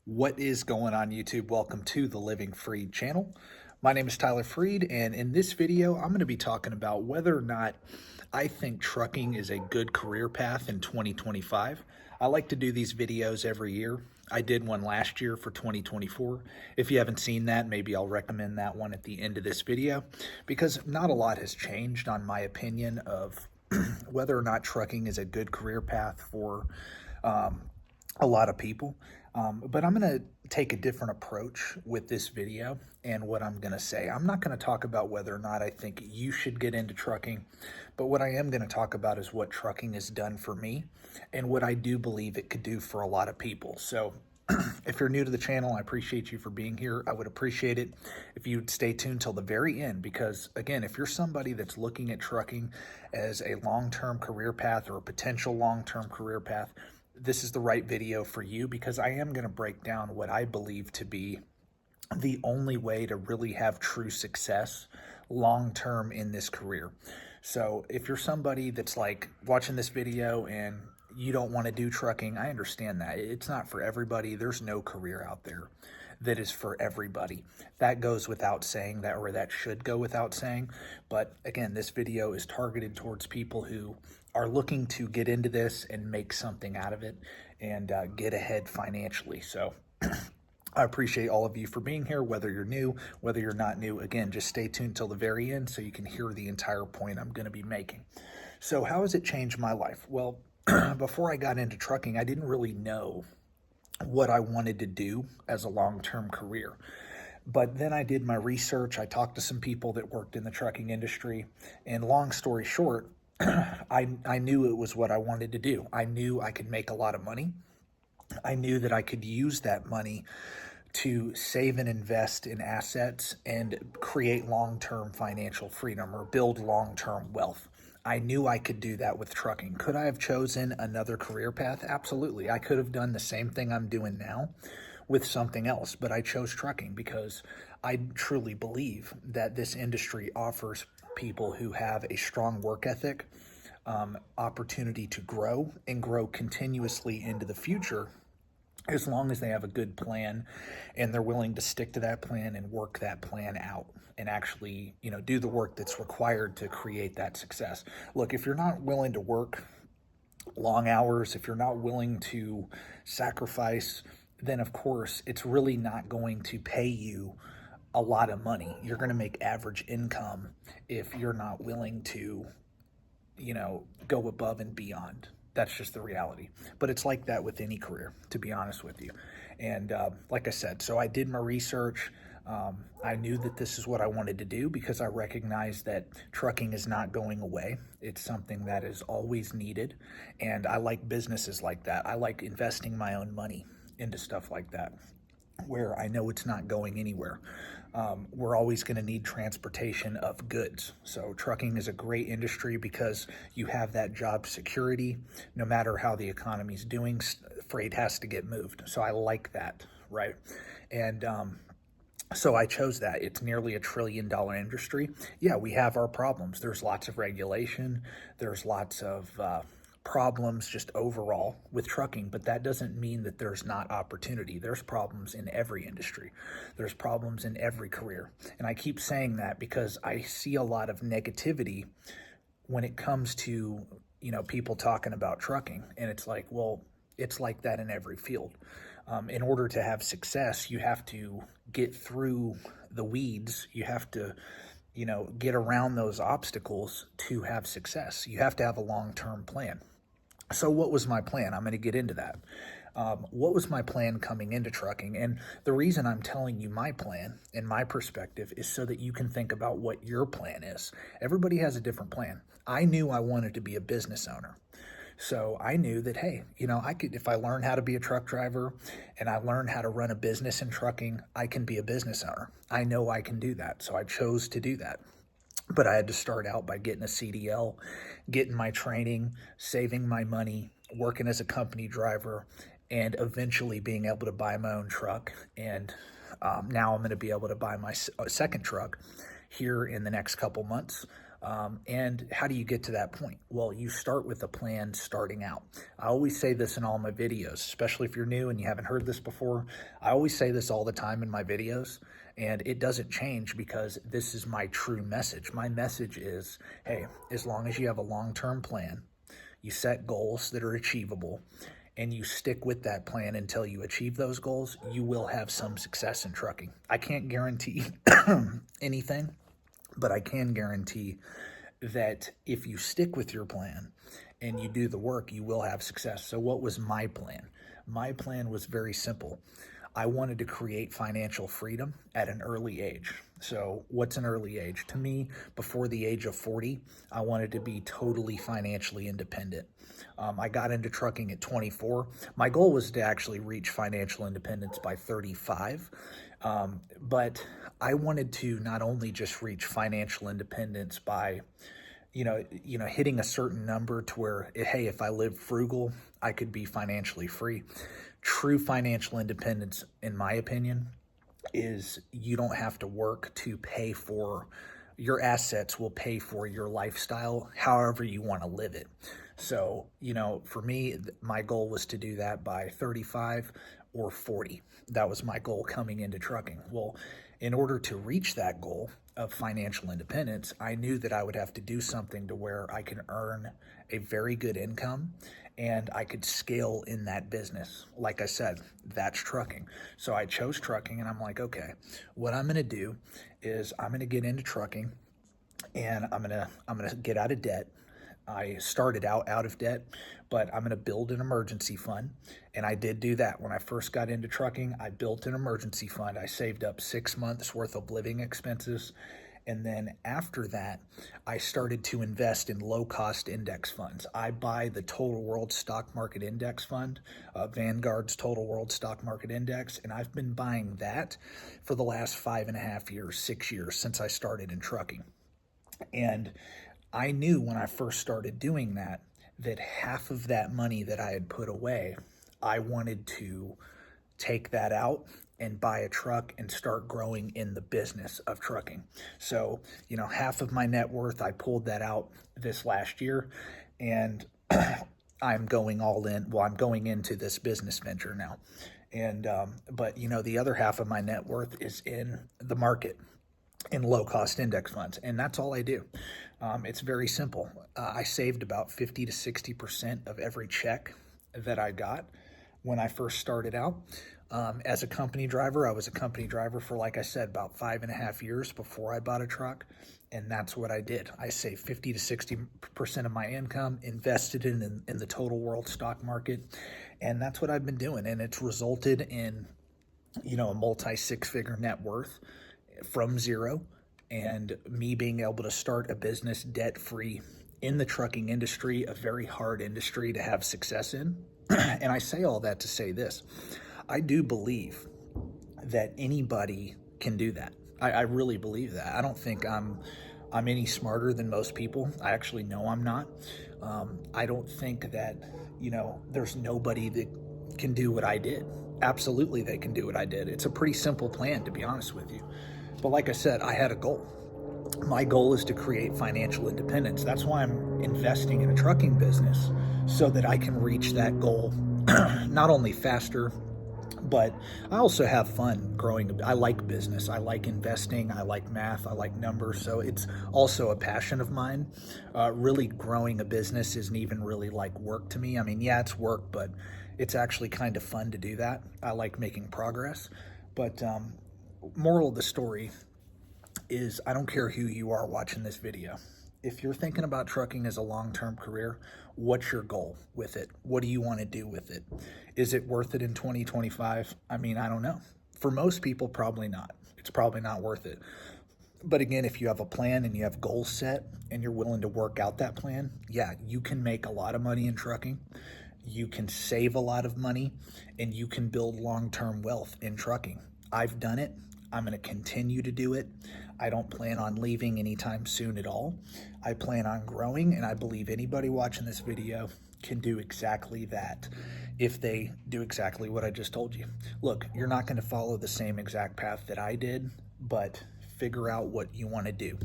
What is going on YouTube? Welcome to the Living Freed channel. My name is Tyler Freed, and in this video, I'm going to be talking about whether or not I think trucking is a good career path in 2025. I like to do these videos every year. I did one last year for 2024. If you haven't seen that, maybe I'll recommend that one at the end of this video, because not a lot has changed on my opinion of whether or not trucking is a good career path for a lot of people. But I'm going to take a different approach with this video and what I'm going to say. I'm not going to talk about whether or not I think you should get into trucking, but what I am going to talk about is what trucking has done for me and what I do believe it could do for a lot of people. So if you're new to the channel, I appreciate you for being here. I would appreciate it if you'd stay tuned till the very end, because again, if you're somebody that's looking at trucking as a long-term career path or a potential long-term career path, this is the right video for you, because I am going to break down what I believe to be the only way to really have true success long-term in this career. So if you're somebody that's like watching this video and you don't want to do trucking, I understand that. It's not for everybody. There's no career out there that is for everybody. That goes without saying, that, or that should go without saying. But again, this video is targeted towards people who are looking to get into this and make something out of it and get ahead financially. So I appreciate all of you for being here, whether you're new, whether you're not new. Again, just stay tuned till the very end so you can hear the entire point I'm going to be making. So how has it changed my life? Well, before I got into trucking, I didn't really know what I wanted to do as a long-term career. But then I did my research. I talked to some people that worked in the trucking industry, and long story short, I knew it was what I wanted to do. I knew I could make a lot of money. I knew that I could use that money to save and invest in assets and create long-term financial freedom or build long-term wealth. I knew I could do that with trucking. Could I have chosen another career path? Absolutely. I could have done the same thing I'm doing now with something else, but I chose trucking because I truly believe that this industry offers people who have a strong work ethic, opportunity to grow and grow continuously into the future, as long as they have a good plan and they're willing to stick to that plan and work that plan out and actually, do the work that's required to create that success. Look, if you're not willing to work long hours, if you're not willing to sacrifice, then of course it's really not going to pay you a lot of money. You're going to make average income if you're not willing to, go above and beyond. That's just the reality. But it's like that with any career, to be honest with you. And like I said, so I did my research. I knew that this is what I wanted to do because I recognized that trucking is not going away. It's something that is always needed. And I like businesses like that. I like investing my own money into stuff like that, where I know it's not going anywhere. We're always going to need transportation of goods. So trucking is a great industry because you have that job security. No matter how the economy's doing, freight has to get moved. So I like that, right? And so I chose that. It's nearly $1 trillion industry. Yeah, we have our problems. There's lots of regulation. There's lots of problems just overall with trucking, but that doesn't mean that there's not opportunity. There's problems in every industry. There's problems in every career. And I keep saying that because I see a lot of negativity when it comes to, people talking about trucking. And it's like, well, it's like that in every field. In order to have success, you have to get through the weeds. You have to get around those obstacles to have success. You have to have a long-term plan. So what was my plan? I'm going to get into that. What was my plan coming into trucking? And the reason I'm telling you my plan and my perspective is so that you can think about what your plan is. Everybody has a different plan. I knew I wanted to be a business owner. So I knew that, hey, I could, if I learn how to be a truck driver and I learn how to run a business in trucking, I can be a business owner. I know I can do that. So I chose to do that. But I had to start out by getting a CDL, getting my training, saving my money, working as a company driver, and eventually being able to buy my own truck. And now I'm going to be able to buy my second truck here in the next couple months. And how do you get to that point? Well, you start with a plan starting out. I always say this in all my videos, especially if you're new and you haven't heard this before. I always say this all the time in my videos, and it doesn't change because this is my true message. My message is, hey, as long as you have a long-term plan, you set goals that are achievable, and you stick with that plan until you achieve those goals, you will have some success in trucking. I can't guarantee anything, but I can guarantee that if you stick with your plan and you do the work, you will have success. So what was my plan? My plan was very simple. I wanted to create financial freedom at an early age. So what's an early age? To me, before the age of 40, I wanted to be totally financially independent. I got into trucking at 24. My goal was to actually reach financial independence by 35. But I wanted to not only just reach financial independence by hitting a certain number to where, hey, if I live frugal, I could be financially free. True financial independence, in my opinion, is you don't have to work to pay for your assets, will pay for your lifestyle however you want to live it. So, for me, my goal was to do that by 35 or 40. That was my goal coming into trucking. Well, in order to reach that goal of financial independence, I knew that I would have to do something to where I can earn a very good income and I could scale in that business. Like I said, that's trucking. So I chose trucking, and I'm like, okay, what I'm going to do is I'm going to get into trucking, and I'm going to get out of debt. I started out of debt, but I'm going to build an emergency fund. And I did do that. When I first got into trucking, I built an emergency fund. I saved up 6 months worth of living expenses. And then after that, I started to invest in low-cost index funds. I buy the Total World Stock Market Index Fund, Vanguard's Total World Stock Market Index, and I've been buying that for the last 5.5 years, 6 years since I started in trucking. And I knew when I first started doing that, that half of that money that I had put away, I wanted to take that out and buy a truck and start growing in the business of trucking. So, half of my net worth, I pulled that out this last year, and I'm going all in. Well, I'm going into this business venture now. And, but the other half of my net worth is in the market, in low-cost index funds, and that's all I do. It's very simple. I saved about 50 to 60% of every check that I got when I first started out. As a company driver, I was a company driver for, like I said, about 5.5 years before I bought a truck, and that's what I did. I saved 50 to 60% of my income, invested in the total world stock market, and that's what I've been doing, and it's resulted in, a multi-six-figure net worth from zero, and me being able to start a business debt-free in the trucking industry, a very hard industry to have success in. And I say all that to say this. I do believe that anybody can do that. I really believe that. I don't think I'm any smarter than most people. I actually know I'm not. I don't think that, there's nobody that can do what I did. Absolutely, they can do what I did. It's a pretty simple plan, to be honest with you. But like I said, I had a goal. My goal is to create financial independence. That's why I'm investing in a trucking business, so that I can reach that goal not only faster, but I also have fun growing. I like business. I like investing. I like math. I like numbers. So it's also a passion of mine. Really growing a business isn't even really like work to me. I mean, yeah, it's work, but it's actually kind of fun to do that. I like making progress. But moral of the story is, I don't care who you are watching this video. If you're thinking about trucking as a long-term career, what's your goal with it? What do you want to do with it? Is it worth it in 2025? I mean, I don't know. For most people, probably not. It's probably not worth it. But again, if you have a plan and you have goals set and you're willing to work out that plan, yeah, you can make a lot of money in trucking. You can save a lot of money, and you can build long-term wealth in trucking. I've done it. I'm going to continue to do it. I don't plan on leaving anytime soon at all. I plan on growing, and I believe anybody watching this video can do exactly that if they do exactly what I just told you. Look, you're not going to follow the same exact path that I did, but figure out what you want to do.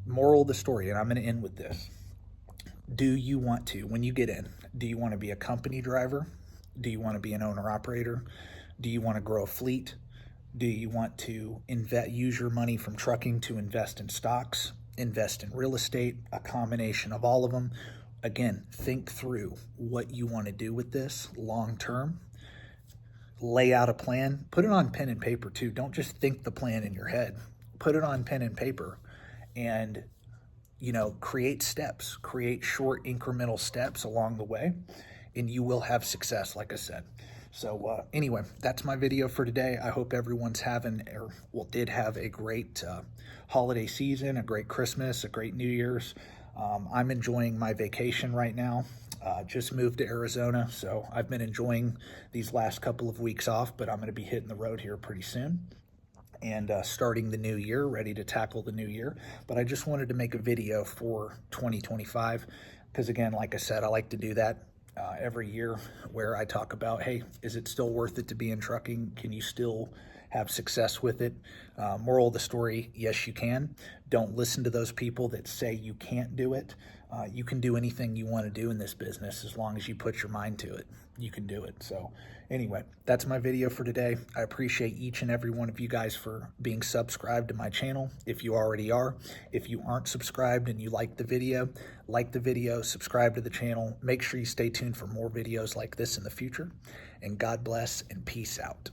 moral of the story, and I'm going to end with this. Do you want to, when you get in, do you want to be a company driver? Do you want to be an owner operator? Do you want to grow a fleet? Do you want to use your money from trucking to invest in stocks, invest in real estate, a combination of all of them? Again, think through what you want to do with this long term. Lay out a plan. Put it on pen and paper too. Don't just think the plan in your head. Put it on pen and paper and create steps, create short incremental steps along the way, and you will have success, like I said. So anyway, that's my video for today. I hope everyone's did have a great holiday season, a great Christmas, a great New Year's. I'm enjoying my vacation right now. Just moved to Arizona, so I've been enjoying these last couple of weeks off, but I'm going to be hitting the road here pretty soon and starting the new year, ready to tackle the new year. But I just wanted to make a video for 2025 because, again, like I said, I like to do that every year where I talk about, hey, is it still worth it to be in trucking? Can you still have success with it? Moral of the story, yes, you can. Don't listen to those people that say you can't do it. You can do anything you want to do in this business as long as you put your mind to it. You can do it. So anyway, that's my video for today. I appreciate each and every one of you guys for being subscribed to my channel. If you already are, if you aren't subscribed and you like the video, subscribe to the channel. Make sure you stay tuned for more videos like this in the future. And God bless and peace out.